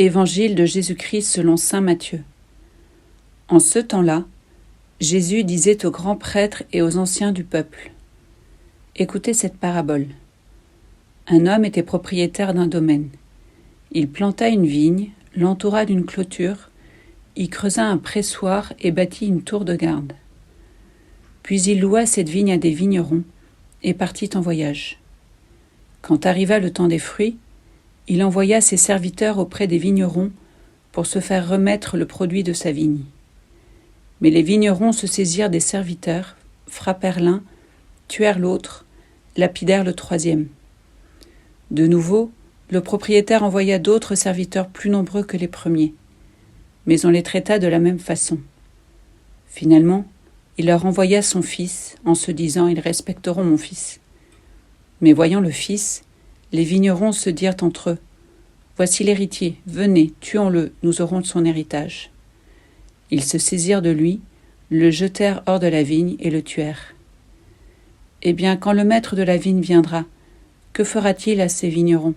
Évangile de Jésus-Christ selon saint Matthieu. En ce temps-là, Jésus disait aux grands prêtres et aux anciens du peuple : Écoutez cette parabole. Un homme était propriétaire d'un domaine. Il planta une vigne, l'entoura d'une clôture, y creusa un pressoir et bâtit une tour de garde. Puis il loua cette vigne à des vignerons et partit en voyage. Quand arriva le temps des fruits, il envoya ses serviteurs auprès des vignerons pour se faire remettre le produit de sa vigne. Mais les vignerons se saisirent des serviteurs, frappèrent l'un, tuèrent l'autre, lapidèrent le troisième. De nouveau, le propriétaire envoya d'autres serviteurs plus nombreux que les premiers, mais on les traita de la même façon. Finalement, il leur envoya son fils, en se disant : Ils respecteront mon fils. Mais voyant le fils, les vignerons se dirent entre eux : Voici l'héritier, venez, tuons-le, nous aurons son héritage. Ils se saisirent de lui, le jetèrent hors de la vigne et le tuèrent. Eh bien, quand le maître de la vigne viendra, que fera-t-il à ces vignerons ?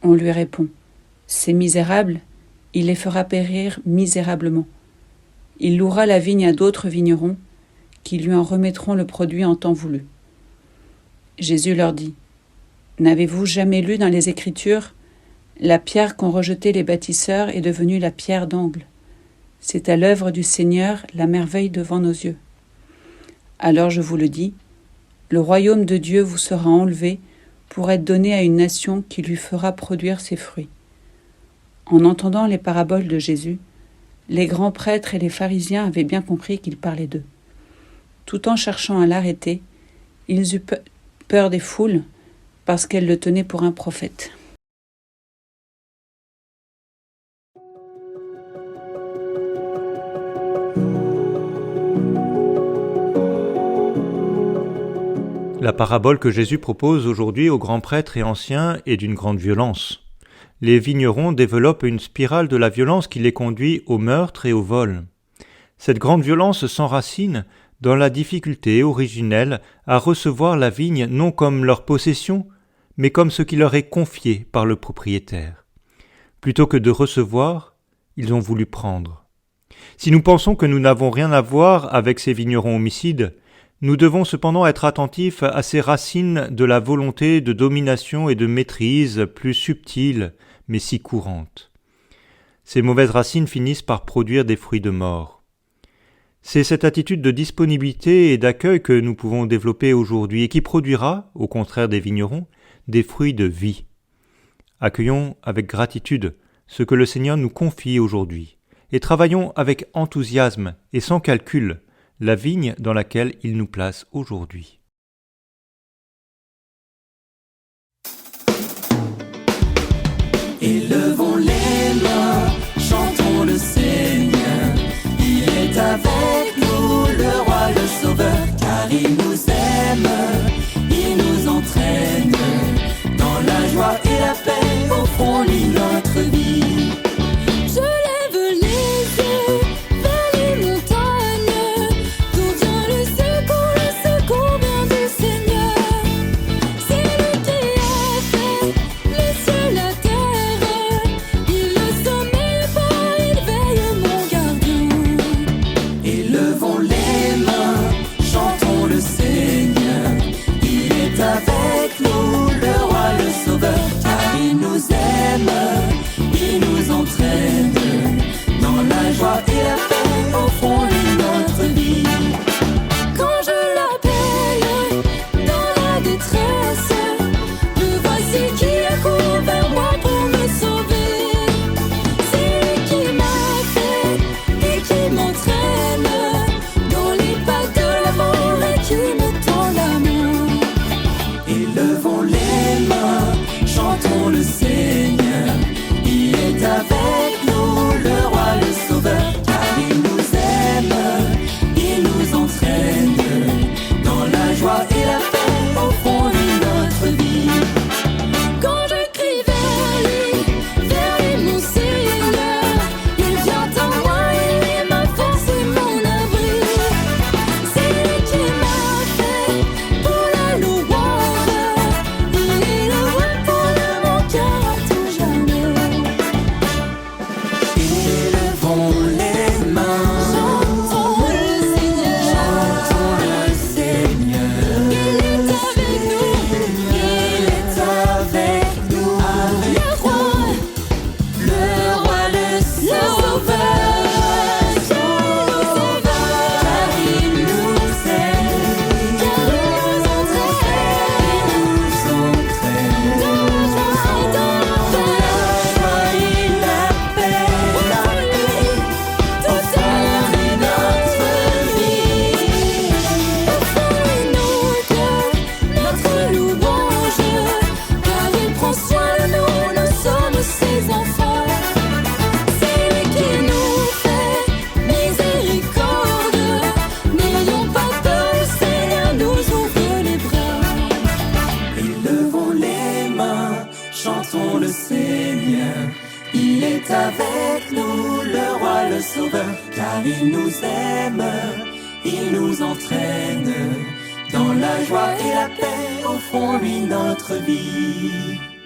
On lui répond : Ces misérables, il les fera périr misérablement. Il louera la vigne à d'autres vignerons, qui lui en remettront le produit en temps voulu. Jésus leur dit : N'avez-vous jamais lu dans les Écritures : La pierre qu'ont rejetée les bâtisseurs est devenue la pierre d'angle. C'est à l'œuvre du Seigneur la merveille devant nos yeux. Alors je vous le dis, le royaume de Dieu vous sera enlevé pour être donné à une nation qui lui fera produire ses fruits. En entendant les paraboles de Jésus, les grands prêtres et les pharisiens avaient bien compris qu'il parlait d'eux. Tout en cherchant à l'arrêter, ils eurent peur des foules parce qu'elles le tenaient pour un prophète. La parabole que Jésus propose aujourd'hui aux grands prêtres et anciens est d'une grande violence. Les vignerons développent une spirale de la violence qui les conduit au meurtre et au vol. Cette grande violence s'enracine dans la difficulté originelle à recevoir la vigne non comme leur possession, mais comme ce qui leur est confié par le propriétaire. Plutôt que de recevoir, ils ont voulu prendre. Si nous pensons que nous n'avons rien à voir avec ces vignerons homicides, nous devons cependant être attentifs à ces racines de la volonté de domination et de maîtrise plus subtiles, mais si courantes. Ces mauvaises racines finissent par produire des fruits de mort. C'est cette attitude de disponibilité et d'accueil que nous pouvons développer aujourd'hui et qui produira, au contraire des vignerons, des fruits de vie. Accueillons avec gratitude ce que le Seigneur nous confie aujourd'hui et travaillons avec enthousiasme et sans calcul la vigne dans laquelle il nous place aujourd'hui. Élevons les mains, chantons le Seigneur. Il est avec nous, le roi, le sauveur, car il nous aime, il nous entraîne dans la joie et la paix, au fond lit notre vie. Je lève les yeux vers les montagnes, d'où vient le secours vient du Seigneur. C'est lui qui a fait les cieux, la terre, le Sauveur, car il nous aime, il nous entraîne dans la joie et la paix, offrons-lui notre vie.